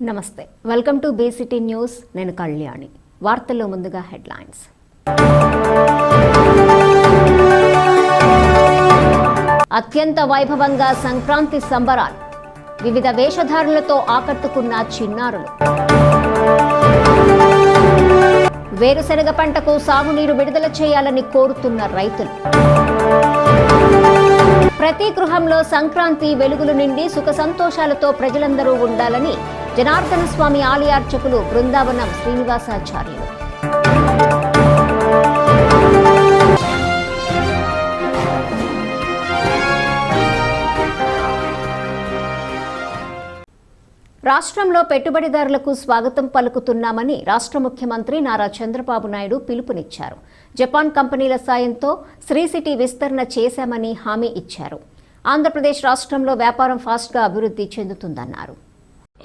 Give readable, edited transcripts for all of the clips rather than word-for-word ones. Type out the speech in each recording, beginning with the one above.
నమస్తే welcome to BCT news నేను కళ్యాణి వార్తల్లో ముందుగా హెడ్లైన్స్ అత్యంత వైభవంగా సంక్రాంతి సంబరాలు వివిధ వేషధారులతో ఆకట్టుకున్న చిన్నారులు వేరుశనగ పంటకు సాగునీరు విడుదల చేయాలని కోరుతున్న రైతులు ప్రతి గృహంలో సంక్రాంతి వెలుగులు నిండి సుఖ సంతోషాలతో ప్రజలందరూ ఉండాలని జనార్దన స్వామి ఆలయార్చకులు బృందావనం శ్రీనివాసాచార్యులు రాష్ట్రంలో పెట్టుబడిదారులకు స్వాగతం పలుకుతున్నామని రాష్ట్ర ముఖ్యమంత్రి నారా చంద్రబాబు నాయుడు పిలుపునిచ్చారు. జపాన్ కంపెనీల సాయంతో శ్రీ సిటీ విస్తరణ చేశామని హామీ ఇచ్చారు. ఆంధ్రప్రదేశ్ రాష్ట్రంలో వ్యాపారం ఫాస్ట్గా అభివృద్ధి చెందుతుందన్నారు.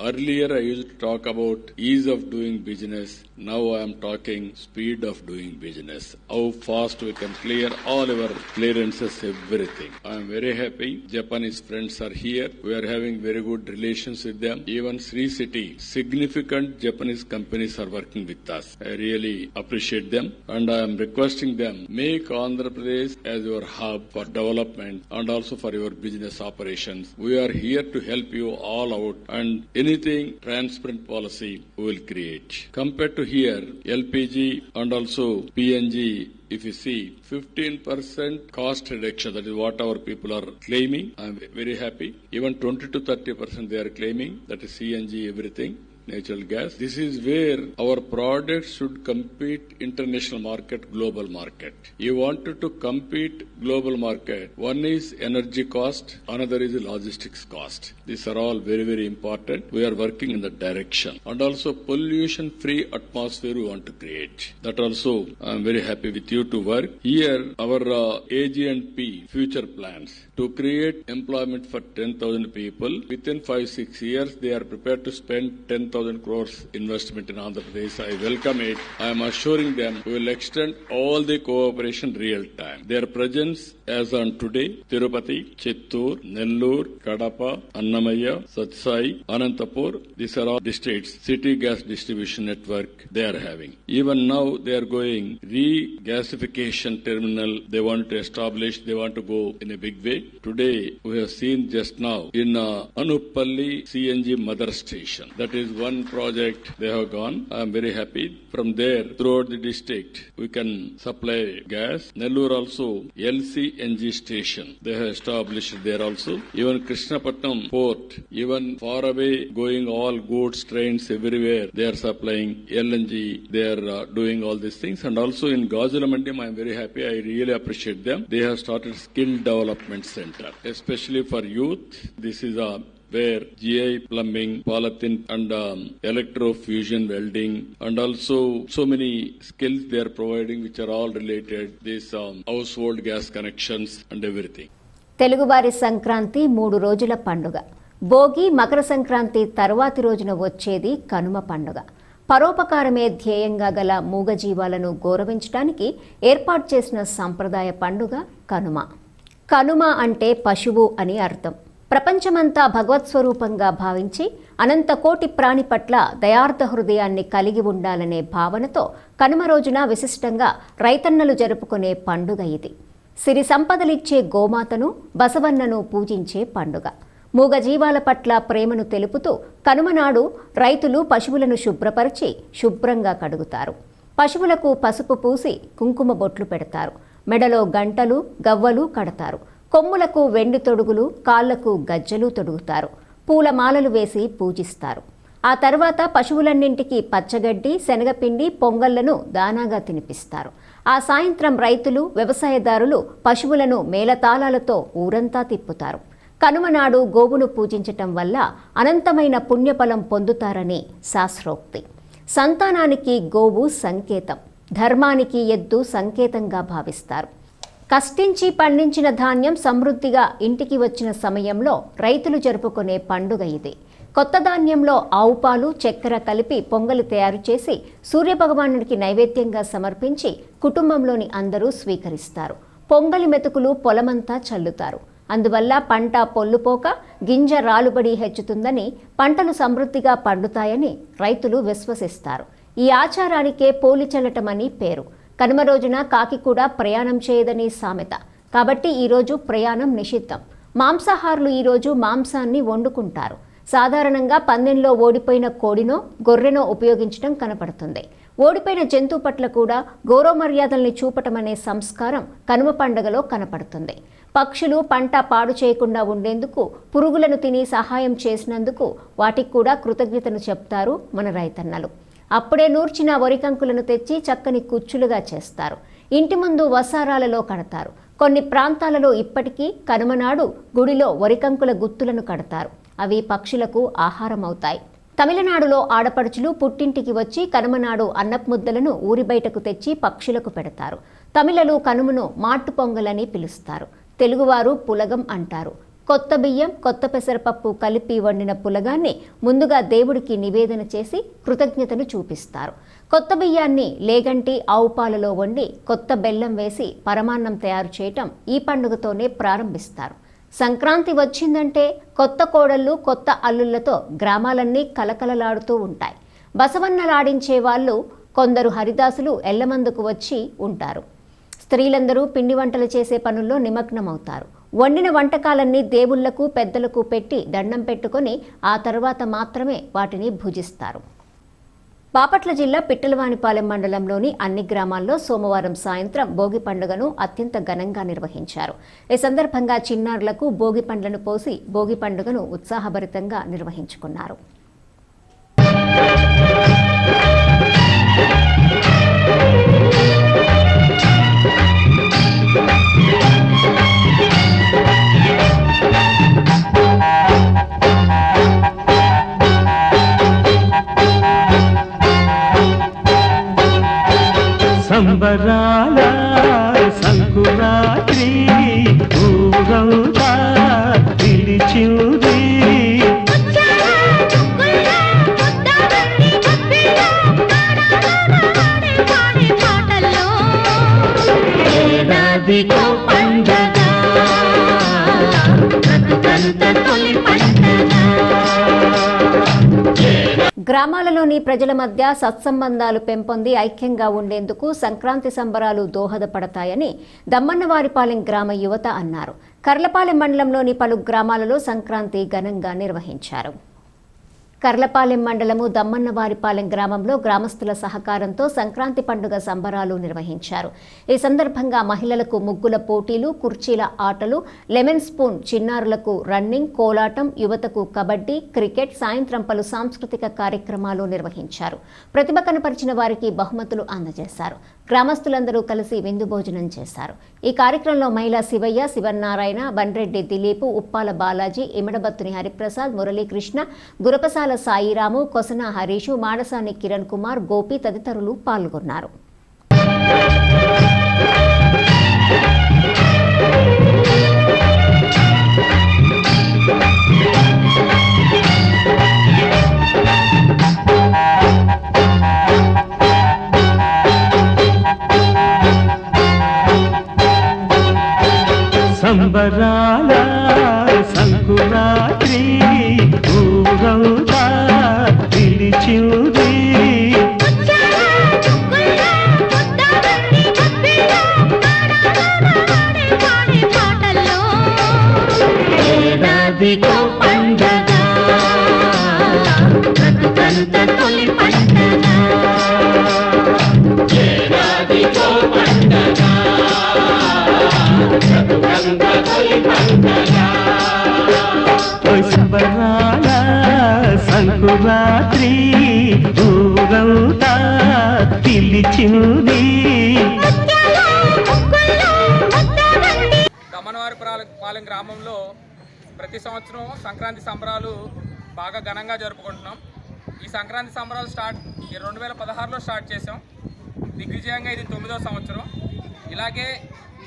Earlier I used to talk about ease of doing business. Now I am talking speed of doing business. How fast we can clear all our clearances, everything. I am very happy. Japanese friends are here. We are having very good relations with them. Even Sri City, significant Japanese companies are working with us. I really appreciate them and I am requesting them, make Andhra Pradesh as your hub for development and also for your business operations. We are here to help you all out and anything transparent policy we will create. Compared to here, LPG and also PNG, if you see 15% cost reduction, that is what our people are claiming. I am very happy. Even 20 to 30% they are claiming, that is CNG, everything. Natural gas. This is where our products should compete international market, global market. You wanted to compete global market. One is energy cost, another is logistics cost. These are all very, very important. We are working in that direction. And also pollution-free atmosphere we want to create. That also I am very happy with you to work. Here our AG&P future plans to create employment for 10,000 people. Within 5-6 years they are prepared to spend 10,000 crores investment in Andhra Pradesh. I welcome it. I am assuring them we will extend all the cooperation real time. Their presence as on today, Tirupati, Chittoor, Nellore, Kadapa, Annamaya, Satsai, Anantapur, these are all districts, city gas distribution network they are having. Even now they are going re-gasification terminal they want to establish, they want to go in a big way. Today we have seen just now in Anuppalli CNG mother station. That is one project they have gone. I am very happy. From there, throughout the district, we can supply gas. Nellore also, LCNG station. They have established there also. Even Krishnapatnam port, even far away going all goods, trains everywhere, they are supplying LNG. They are doing all these things. And also in Gajulamandam, I am very happy. I really appreciate them. They have started skill development center, especially for youth. This is where GI plumbing, polythene and electrofusion welding and also so many skills they are providing which are all related, these household gas connections and everything. తెలుగువారి సంక్రాంతి 3 రోజుల పండుగ. భోగి, మకర సంక్రాంతి తర్వాతి రోజున వచ్చేది కనుమ పండుగ. పరోపకారమే ధ్యేయంగా గల మూగజీవాలను గౌరవించడానికి ఏర్పాటు చేసిన సంప్రదాయ పండుగ కనుమ. కనుమ అంటే పశువు అని అర్థం. ప్రపంచమంతా భగవత్ స్వరూపంగా భావించి అనంత కోటి ప్రాణి పట్ల దయార్థ హృదయాన్ని కలిగి ఉండాలనే భావనతో కనుమ రోజున విశిష్టంగా రైతన్నలు జరుపుకునే పండుగ ఇది. సిరి సంపదలిచ్చే గోమాతను, బసవన్నను పూజించే పండుగ. మూగజీవాల పట్ల ప్రేమను తెలుపుతూ కనుమ నాడు రైతులు పశువులను శుభ్రపరిచి శుభ్రంగా కడుగుతారు. పశువులకు పసుపు పూసి కుంకుమ బొట్లు పెడతారు. మెడలో గంటలు, గవ్వలు కడతారు. కొమ్ములకు వెండి తొడుగులు, కాళ్లకు గజ్జలు తొడుగుతారు. పూలమాలలు వేసి పూజిస్తారు. ఆ తర్వాత పశువులన్నింటికి పచ్చగడ్డి, శనగపిండి, పొంగళ్లను దానాగా తినిపిస్తారు. ఆ సాయంత్రం రైతులు, వ్యవసాయదారులు పశువులను మేళతాళాలతో ఊరంతా తిప్పుతారు. కనుమ నాడు గోవును పూజించటం వల్ల అనంతమైన పుణ్యఫలం పొందుతారని శాస్త్రోక్తి. సంతానానికి గోవు సంకేతం, ధర్మానికి ఎద్దు సంకేతంగా భావిస్తారు. కష్టించి పండించిన ధాన్యం సమృద్ధిగా ఇంటికి వచ్చిన సమయంలో రైతులు జరుపుకునే పండుగ ఇది. కొత్త ధాన్యంలో ఆవు పాలు, చక్కెర కలిపి పొంగలి తయారు చేసి సూర్యభగవానుడికి నైవేద్యంగా సమర్పించి కుటుంబంలోని అందరూ స్వీకరిస్తారు. పొంగలి మెతుకులు పొలమంతా చల్లుతారు. అందువల్ల పంట పొల్లుపోక గింజ రాలుబడి హెచ్చుతుందని, పంటలు సమృద్ధిగా పండుతాయని రైతులు విశ్వసిస్తారు. ఈ ఆచారానికే పోలి చల్లటమని పేరు. కనుమ రోజున కాకి కూడా ప్రయాణం చేయదని సామెత. కాబట్టి ఈరోజు ప్రయాణం నిషిద్ధం. మాంసాహారులు ఈరోజు మాంసాన్ని వండుకుంటారు. సాధారణంగా పందెంలో ఓడిపోయిన కోడినో గొర్రెనో ఉపయోగించడం కనపడుతుంది. ఓడిపోయిన జంతువు పట్ల కూడా గౌరవ మర్యాదల్ని చూపటమనే సంస్కారం కనుమ పండుగలో కనపడుతుంది. పక్షులు పంట పాడు చేయకుండా ఉండేందుకు, పురుగులను తిని సహాయం చేసినందుకు వాటికి కూడా కృతజ్ఞతను చెప్తారు మన రైతన్నలు. అప్పుడే నూర్చిన వరికంకులను తెచ్చి చక్కని కుచ్చులుగా చేస్తారు. ఇంటి ముందు వసారాలలో కడతారు. కొన్ని ప్రాంతాలలో ఇప్పటికీ కనుమనాడు గుడిలో వరికంకుల గుత్తులను కడతారు. అవి పక్షులకు ఆహారం అవుతాయి. తమిళనాడులో ఆడపడుచులు పుట్టింటికి వచ్చి కనుమనాడు అన్నపు ముద్దలను ఊరి బయటకు తెచ్చి పక్షులకు పెడతారు. తమిళలు కనుమను మాట్టు పొంగలని పిలుస్తారు. తెలుగువారు పులగం అంటారు. కొత్త బియ్యం, కొత్త పెసరపప్పు కలిపి వండిన పులగాన్ని ముందుగా దేవుడికి నివేదన చేసి కృతజ్ఞతను చూపిస్తారు. కొత్త బియ్యాన్ని లేగంటి ఆవు పాలలో వండి కొత్త బెల్లం వేసి పరమాన్నం తయారు చేయటం ఈ పండుగతోనే ప్రారంభిస్తారు. సంక్రాంతి వచ్చిందంటే కొత్త కోడళ్ళు, కొత్త అల్లుళ్లతో గ్రామాలన్నీ కలకలలాడుతూ ఉంటాయి. బసవన్నలాడించే వాళ్ళు కొందరు హరిదాసులు ఎల్లమందుకు వచ్చి ఉంటారు. స్త్రీలందరూ పిండి వంటలు చేసే పనుల్లో నిమగ్నమవుతారు. వండిన వంటకాలన్నీ దేవుళ్లకు, పెద్దలకు పెట్టి దండం పెట్టుకొని ఆ తర్వాత మాత్రమే వాటిని భుజిస్తారు. బాపట్ల జిల్లా పిట్టలవానిపాలెం మండలంలోని అన్ని గ్రామాల్లో సోమవారం సాయంత్రం భోగి పండుగను అత్యంత ఘనంగా నిర్వహించారు. ఈ సందర్భంగా చిన్నారులకు భోగి పండ్లను పోసి భోగి పండుగను ఉత్సాహభరితంగా నిర్వహించుకున్నారు. సంబరాల సంకురాత్రి ఊరంతా పిలిచింది. ఏడాదికో పండగ, బ్రతుకంత తొలి పండగ. గ్రామాలలోని ప్రజల మధ్య సత్సంబంధాలు పెంపొంది ఐక్యంగా ఉండేందుకు సంక్రాంతి సంబరాలు దోహదపడతాయని దమ్మన్నవారిపాలెం గ్రామ యువత అన్నారు. కర్లపాలెం మండలంలోని పలు గ్రామాలలో సంక్రాంతి ఘనంగా నిర్వహించారు. కర్లపాలెం మండలము దమ్మన్నవారిపాలెం గ్రామంలో గ్రామస్తుల సహకారంతో సంక్రాంతి పండుగ సంబరాలు నిర్వహించారు. ఈ సందర్భంగా మహిళలకు ముగ్గుల పోటీలు, కుర్చీల ఆటలు, లెమన్ స్పూన్, చిన్నారులకు రన్నింగ్, కోలాటం, యువతకు కబడ్డీ, క్రికెట్, సాయంత్రం పలు సాంస్కృతిక కార్యక్రమాలు నిర్వహించారు. ప్రతిభ కనపరిచిన వారికి బహుమతులు అందజేశారు. గ్రామస్తులందరూ కలిసి విందు భోజనం చేశారు. ఈ కార్యక్రమంలో మహిళా శివయ్య, శివనారాయణ, బండ్రెడ్డి దిలీపు, ఉప్పాల బాలాజీ, ఇమడబత్తుని హరిప్రసాద్, మురళీకృష్ణ, గురపసాల సాయిరాము, కొసన హరీషు, మాడసాని కిరణ్ కుమార్, గోపి తదితరులు పాల్గొన్నారు. సంబరాల సంకురాత్రి ఊరంతా పిలిచింది. ఏడాదికో పండగ, బ్రతుకంత తొలి పండగ. ఏడాదికో పండగ, బ్రతుకంత తొలి పండగ. సంబరాల సంకురాత్రి ఊరంతా పిలిచింది. దమ్మన్నవారిపాలెం గ్రామంలో ప్రతి సంవత్సరం సంక్రాంతి సంబరాలు బాగా ఘనంగా జరుపుకుంటున్నాం. ఈ సంక్రాంతి సంబరాలు 2016లో స్టార్ట్ చేసాం. దిగ్విజయంగా ఇది 9వ సంవత్సరం. ఇలాగే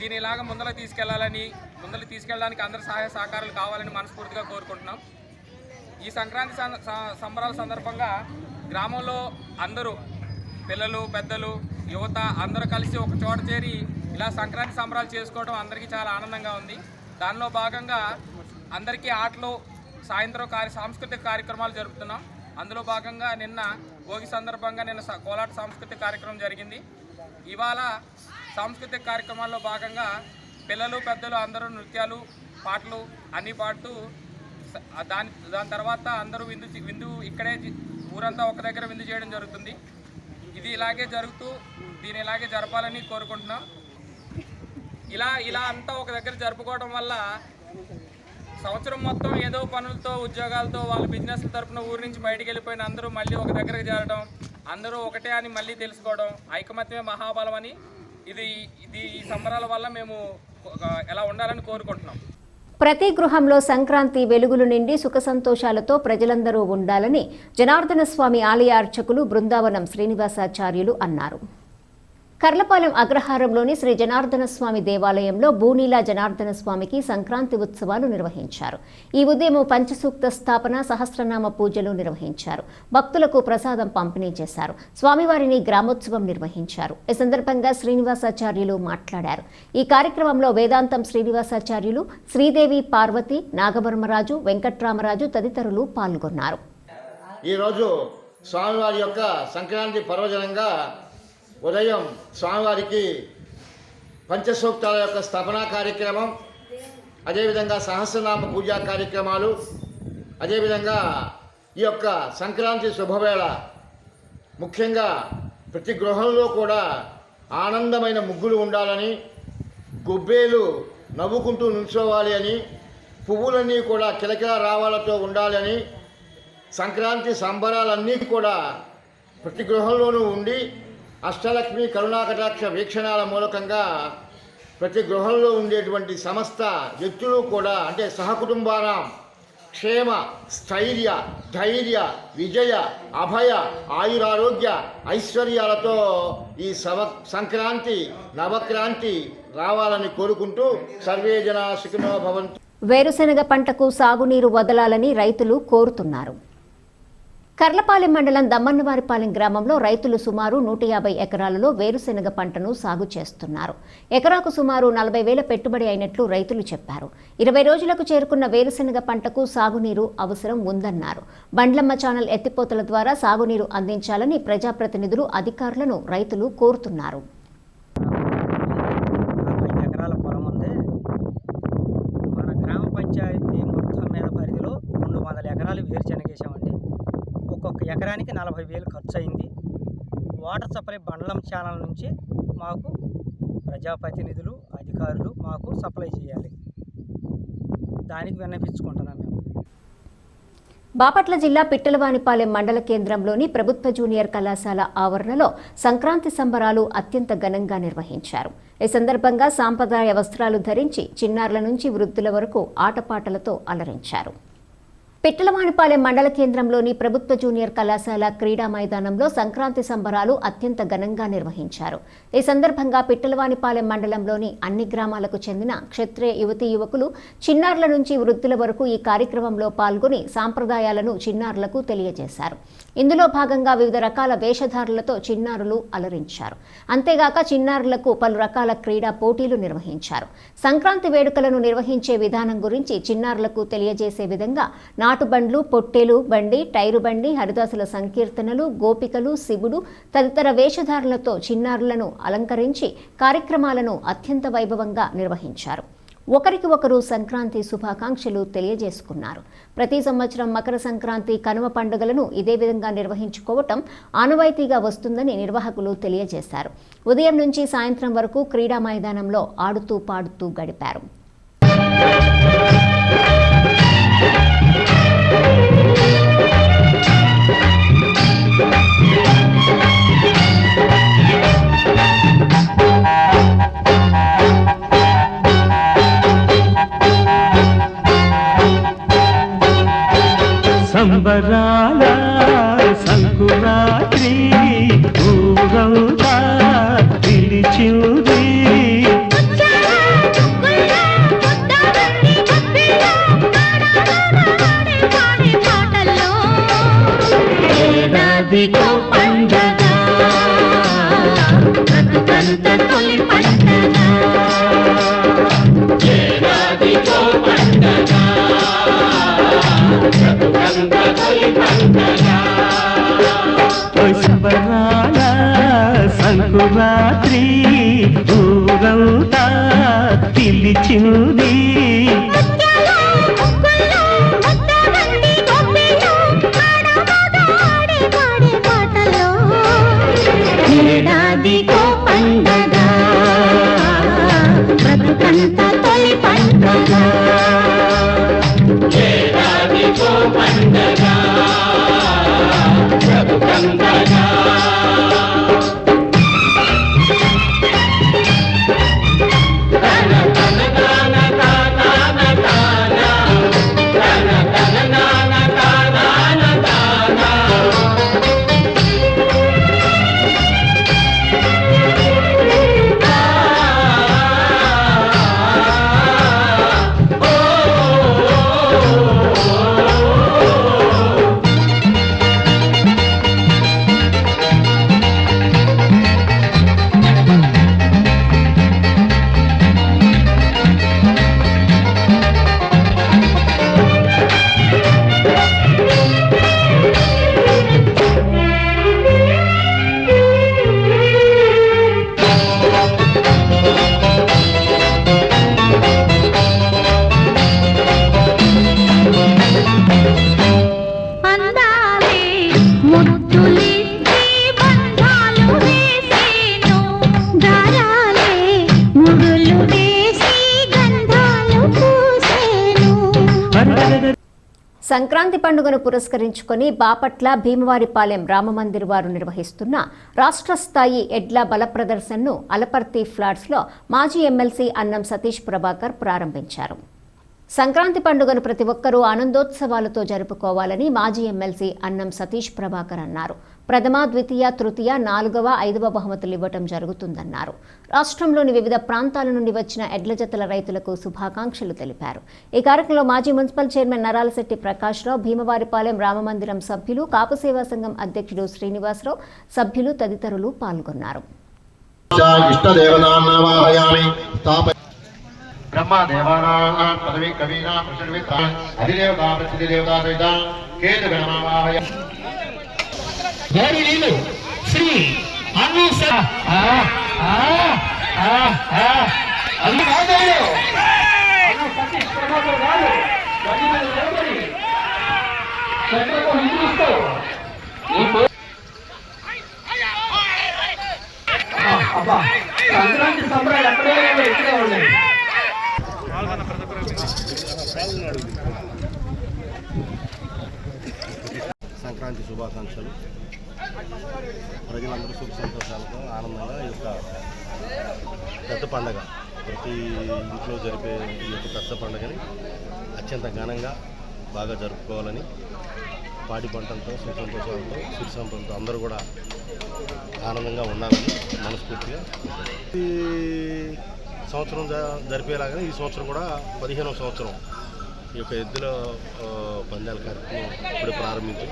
దీని ముందర తీసుకెళ్ళడానికి అందరి సహాయ సహకారాలు కావాలని మనస్ఫూర్తిగా కోరుకుంటున్నాం. ఈ సంక్రాంతి సంబరాల సందర్భంగా గ్రామంలో అందరూ పిల్లలు, పెద్దలు, యువత అందరూ కలిసి ఒక చోట చేరి ఇలా సంక్రాంతి సంబరాలు చేసుకోవడం అందరికీ చాలా ఆనందంగా ఉంది. దానిలో భాగంగా అందరికీ ఆటలు సాయంత్రం సాంస్కృతిక కార్యక్రమాలు జరుపుతున్నాం. అందులో భాగంగా నిన్న భోగి సందర్భంగా నిన్న కోలాట సాంస్కృతిక కార్యక్రమం జరిగింది. ఇవాళ సాంస్కృతిక కార్యక్రమాల్లో భాగంగా పిల్లలు పెద్దలు అందరూ నృత్యాలు పాటలు అన్నీ పాడుతూ దాని తర్వాత అందరూ విందు ఇక్కడే ఊరంతా ఒక దగ్గర విందు చేయడం జరుగుతుంది. ఇది ఇలాగే జరుగుతూ దీన్ని ఇలాగే జరపాలని కోరుకుంటున్నాం. ఇలా అంతా ఒక దగ్గర జరుపుకోవడం వల్ల సంవత్సరం మొత్తం ఏదో పనులతో ఉద్యోగాలతో వాళ్ళ బిజినెస్ తరపున ఊరి నుంచి బయటికి వెళ్ళిపోయిన అందరూ మళ్ళీ ఒక దగ్గరకు చేరడం, అందరూ ఒకటే అని మళ్ళీ తెలుసుకోవడం, ఐకమత్యమే మహాబలం అని ఈ సంబరాల వల్ల మేము ఎలా ఉండాలని కోరుకుంటున్నాం. ప్రతి గృహంలో సంక్రాంతి వెలుగులు నిండి సుఖ సంతోషాలతో ప్రజలందరూ ఉండాలని జనార్దన స్వామి ఆలయ అర్చకులు బృందావనం శ్రీనివాసాచార్యులు అన్నారు. కర్లపాలెం అగ్రహారంలోని శ్రీ జనార్దన స్వామి దేవాలయంలో బూనీలా జనార్దన స్వామికి సంక్రాంతి ఉత్సవాలు నిర్వహించారు. ఈ ఉదయం పంచసూక్త స్థాపన, సహస్రనామ పూజలు నిర్వహించారు. భక్తులకు ప్రసాదం పంపిణీ చేశారు. స్వామివారిని గ్రామోత్సవం నిర్వహించారు. ఈ సందర్భంగా శ్రీనివాసాచార్యులు మాట్లాడారు. ఈ కార్యక్రమంలో వేదాంతం శ్రీనివాసాచార్యులు, శ్రీదేవి పార్వతి, నాగవర్మరాజు, వెంకట్రామరాజు తదితరులు పాల్గొన్నారు. ఈరోజు స్వామివారి యొక్క సంక్రాంతి పర్వదినంగా ఉదయం స్వామివారికి పంచసూక్తాల యొక్క స్థాపనా కార్యక్రమం, అదేవిధంగా సహస్రనామ పూజా కార్యక్రమాలు, అదేవిధంగా ఈ యొక్క సంక్రాంతి శుభవేళ ముఖ్యంగా ప్రతి గృహంలో కూడా ఆనందమైన ముగ్గులు ఉండాలని, గొబ్బేలు నవ్వుకుంటూ నిల్చోవాలి అని, పువ్వులన్నీ కూడా కిలకిల రావాలతో ఉండాలని, సంక్రాంతి సంబరాలన్నీ కూడా ప్రతి గృహంలోనూ ఉండి అష్టలక్ష్మి కరుణాకటాక్ష వీక్షణాల మూలకంగా ప్రతి గృహంలో ఉండేటువంటి సమస్త వ్యక్తులు కూడా అంటే సహకుటుంబానం క్షేమ, స్థైర్య, ధైర్య, విజయ, అభయ, ఆయురారోగ్య, ఐశ్వర్యాలతో ఈ సంక్రాంతి నవక్రాంతి రావాలని కోరుకుంటూ సర్వే జనా సుఖినో భవంతు. వేరుశెనగ పంటకు సాగునీరు వదలాలని రైతులు కోరుతున్నారు. కర్లపాలెం మండలం దమ్మన్నవారిపాలెం గ్రామంలో రైతులు సుమారు 150 ఎకరాలలో వేరుశెనగ పంటను సాగు చేస్తున్నారు. ఎకరాకు సుమారు 40,000 పెట్టుబడి అయినట్లు రైతులు చెప్పారు. 20 రోజులకు చేరుకున్న వేరుశెనగ పంటకు సాగునీరు అవసరం ఉందన్నారు. బండ్లమ్మ ఛానల్ ఎత్తిపోతల ద్వారా సాగునీరు అందించాలని ప్రజాప్రతినిధులు, అధికారులను రైతులు కోరుతున్నారు. మన గ్రామ పంచాయతీ మొత్తం మీద పరిధిలో 200 ఎకరాలు వేరుశెనగ వేసామండి. ఒక్కొక్క ఎకరానికి 40,000 ఖర్చు అయింది. వాటర్ సప్లై బండ్లం ఛానల్ నుంచి మాకు ప్రజాప్రతినిధులు, అధికారులు మాకు సప్లై చేయాలి. దానికి విన్నపించుకుంటున్నాం మేము. బాపట్ల జిల్లా పిట్టలవానిపాలెం మండల కేంద్రంలోని ప్రభుత్వ జూనియర్ కళాశాల ఆవరణలో సంక్రాంతి సంబరాలు అత్యంత ఘనంగా నిర్వహించారు. ఈ సందర్భంగా సాంప్రదాయ వస్త్రాలు ధరించి చిన్నారుల నుంచి వృద్ధుల వరకు ఆటపాటలతో అలరించారు. పిట్టలవానిపాలెం మండల కేంద్రంలోని ప్రభుత్వ జూనియర్ కళాశాల క్రీడా మైదానంలో సంక్రాంతి సంబరాలు అత్యంత ఘనంగా నిర్వహించారు. ఈ సందర్భంగా పిట్టలవానిపాలెం మండలంలోని అన్ని గ్రామాలకు చెందిన క్షత్రియ యువతీ యువకులు చిన్నారుల నుంచి వృద్ధుల వరకు ఈ కార్యక్రమంలో పాల్గొని సాంప్రదాయాలను చిన్నారులకు తెలియజేశారు. ఇందులో భాగంగా వివిధ రకాల వేషధారులతో చిన్నారులు అలరించారు. అంతేగాక చిన్నారులకు పలు రకాల క్రీడా పోటీలు నిర్వహించారు. సంక్రాంతి వేడుకలను నిర్వహించే విధానం గురించి చిన్నారులకు తెలియజేసే విధంగా నాటుబండ్లు, పొట్టేలు బండి, టైరు బండి, హరిదాసుల సంకీర్తనలు, గోపికలు, శివుడు తదితర వేషధారులతో చిన్నారులను అలంకరించి కార్యక్రమాలను అత్యంత వైభవంగా నిర్వహించారు. ఒకరికి ఒకరు సంక్రాంతి శుభాకాంక్షలు తెలియజేసుకున్నారు. ప్రతి సంవత్సరం మకర సంక్రాంతి, కనుమ పండుగలను ఇదే విధంగా నిర్వహించుకోవటం ఆనవాయితీగా వస్తుందని నిర్వాహకులు తెలియజేశారు. ఉదయం నుంచి సాయంత్రం వరకు క్రీడా మైదానంలో ఆడుతూ పాడుతూ గడిపారు. సంబరాల సంకురాత్రి ఊరంతా పిలిచింది. ఏడాదికో పండగ, బ్రతుకంత తొలి పండగ. ఏడాదికో శబరాల సంకురాత్రి ఊరంతా పిలిచింది. ఏడాదికో పండగ బ్రతుకంత తొలి పండగ. ఏడాదికో పండగ బ్రతుకంతగా. సంక్రాంతి పండుగను పురస్కరించుకొని బాపట్ల భీమవారిపాలెం రామమందిర్ వారు నిర్వహిస్తున్న రాష్ట్ర స్థాయి ఎడ్ల బల ప్రదర్శనను అలపర్తి ఫ్లాట్స్లో మాజీ ఎమ్మెల్సీ అన్నం సతీష్ ప్రభాకర్ ప్రారంభించారు. సంక్రాంతి పండుగను ప్రతి ఒక్కరూ ఆనందోత్సవాలతో జరుపుకోవాలని మాజీ ఎమ్మెల్సీ అన్నం సతీష్ ప్రభాకర్ అన్నారు. ప్రథమ, ద్వితీయ, తృతీయ, 4వ, 5వ బహుమతులు ఇవ్వటం జరుగుతుందన్నారు. రాష్ట్రంలోని వివిధ ప్రాంతాల నుండి వచ్చిన ఎడ్ల జతల రైతులకు శుభాకాంక్షలు తెలిపారు. ఈ కార్యక్రమంలో మాజీ మున్సిపల్ చైర్మన్ నరాలశెట్టి ప్రకాశ్రావు, భీమవారిపాలెం రామమందిరం సభ్యులు, కాపు సేవా సంఘం అధ్యక్షుడు శ్రీనివాసరావు, సభ్యులు తదితరులు పాల్గొన్నారు. బ్రహ్మ దేవానాం పదవి కవీనాం ఋషిర్విత్తాం అధిదేవతా ప్రతిదేవతా సహిత కేతు గణమావాహయ. గౌరీలీలు శ్రీ అన్ను సతీష్ ప్రభాకర్ గారు సంక్రాంతి సంబరాలు ఎక్కడే ఇక్కడే ఉన్నాయి. సంక్రాంతి శుభాకాంక్షలు. ప్రజలందరూ సుఖ సంతోషాలతో ఆనందంగా ఈ యొక్క పెద్ద పండగ, ప్రతి ఇంట్లో జరిపే ఈ యొక్క పెద్ద పండుగని అత్యంత ఘనంగా బాగా జరుపుకోవాలని, పాడి పంటలతో సుఖ సంతోషాలతో సుఖ సంపదలతో అందరూ కూడా ఆనందంగా ఉండాలని మనస్ఫూర్తిగా ఈ సంవత్సరం జరిపేలాగానే ఈ సంవత్సరం కూడా 15వ సంవత్సరం ఈ యొక్క ఎద్దుల పందాల కార్యక్రమం ఇప్పుడు ప్రారంభించి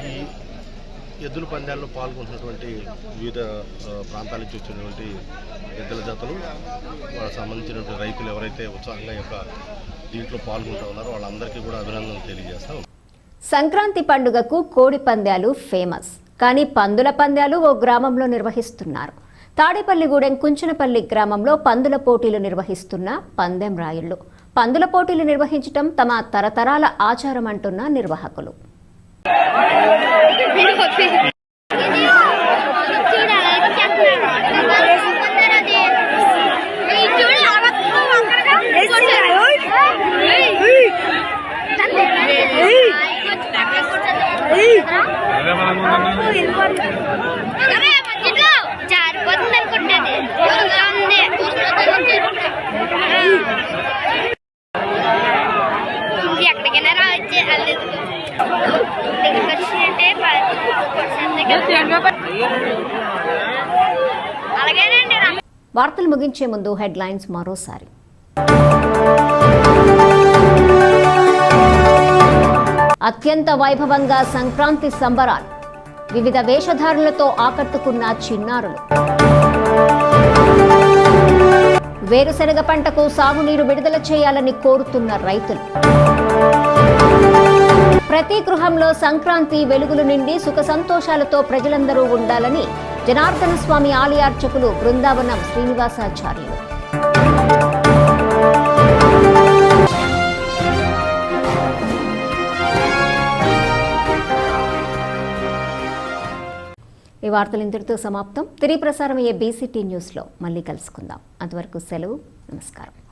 ఈ ఎద్దుల పందాల్లో పాల్గొంటున్నటువంటి వివిధ ప్రాంతాల నుంచి వచ్చినటువంటి ఎద్దుల జతలు, వాళ్ళకి సంబంధించినటువంటి రైతులు ఎవరైతే ఉత్సాహంగా ఈ యొక్క దీంట్లో పాల్గొంటూ ఉన్నారో వాళ్ళందరికీ కూడా అభినందనలు తెలియజేస్తాం. సంక్రాంతి పండుగకు కోడి పందాలు ఫేమస్, కానీ పందుల పందాలు ఓ గ్రామంలో నిర్వహిస్తున్నారు. తాడేపల్లిగూడెం కుంచనపల్లి గ్రామంలో పందుల పోటీలు నిర్వహిస్తున్న పందెం రాయుళ్లు. పందుల పోటీలు నిర్వహించడం తమ తరతరాల ఆచారం అంటున్న నిర్వాహకులు. ఎక్కడికైనా రావచ్చు. వార్తలు ముగించే ముందు హెడ్లైన్స్ మరోసారి. అత్యంత వైభవంగా సంక్రాంతి సంబరాలు, వివిధ వేషధారులతో ఆకట్టుకున్న చిన్నారులు. వేరుశెనగ పంటకు సాగునీరు విడుదల చేయాలని కోరుతున్న రైతులు. ప్రతి గృహంలో సంక్రాంతి వెలుగులు నిండి సుఖ సంతోషాలతో ప్రజలందరూ ఉండాలని జనార్దన స్వామి ఆలయార్చకులు బృందావనం శ్రీనివాసాచార్యులు. ఈ వార్తలు ఇంతటితో సమాప్తం. తిరిగి ప్రసారమయ్యే బీసీటీ న్యూస్లో మళ్ళీ కలుసుకుందాం. అంతవరకు సెలవు. నమస్కారం.